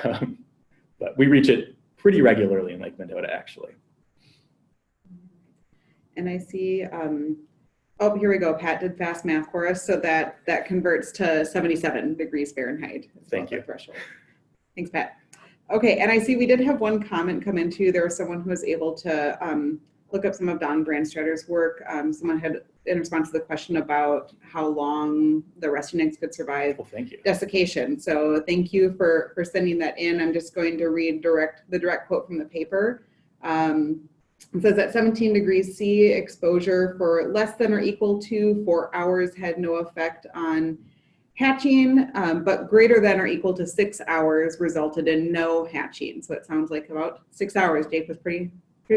But we reach it pretty regularly in Lake Mendota, actually. And I see, oh, here we go. Pat did fast math for us. So that converts to 77 degrees Fahrenheit. Thank you. Threshold. Thanks, Pat. Okay, and I see we did have one comment come in too. There was someone who was able to look up some of Don Brandstratter's work. Someone had, in response to the question about how long the resting eggs could survive Thank you. desiccation. So thank you for sending that in. I'm just going to read the direct quote from the paper. It says that 17 degrees C exposure for less than or equal to 4 hours had no effect on hatching, but greater than or equal to 6 hours resulted in no hatching. So it sounds like about 6 hours. Jake was pretty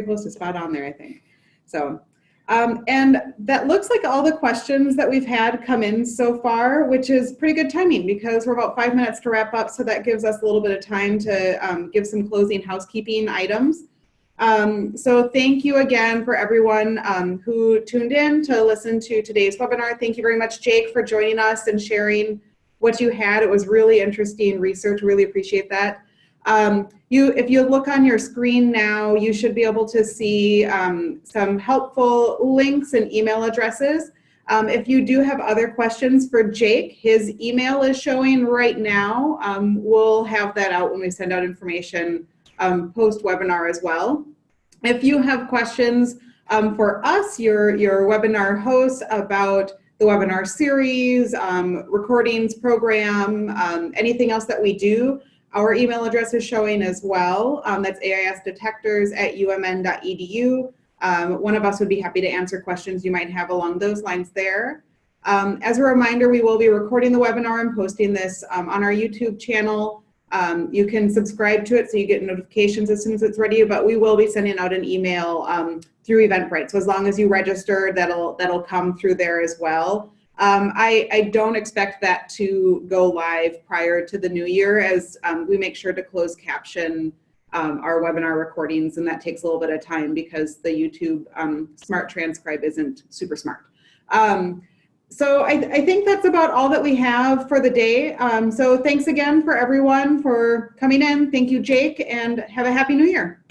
close to spot on there, I think. So, and that looks like all the questions that we've had come in so far, which is pretty good timing because we're about 5 minutes to wrap up. So that gives us a little bit of time to give some closing housekeeping items. So thank you again for everyone who tuned in to listen to today's webinar. Thank you very much, Jake, for joining us and sharing what you had. It was really interesting research. Really appreciate that. If you look on your screen now, you should be able to see some helpful links and email addresses. If you do have other questions for Jake, his email is showing right now. We'll have that out when we send out information post-webinar as well. If you have questions for us, your webinar hosts, about the webinar series, recordings program, anything else that we do, our email address is showing as well. That's AIS Detectors at umn.edu. One of us would be happy to answer questions you might have along those lines there. As a reminder, we will be recording the webinar and posting this on our YouTube channel. You can subscribe to it so you get notifications as soon as it's ready, but we will be sending out an email through Eventbrite. So as long as you register, that'll come through there as well. I don't expect that to go live prior to the new year, as we make sure to close caption our webinar recordings, and that takes a little bit of time because the YouTube Smart Transcribe isn't super smart. So I think that's about all that we have for the day. So thanks again for everyone for coming in. Thank you, Jake, and have a happy new year.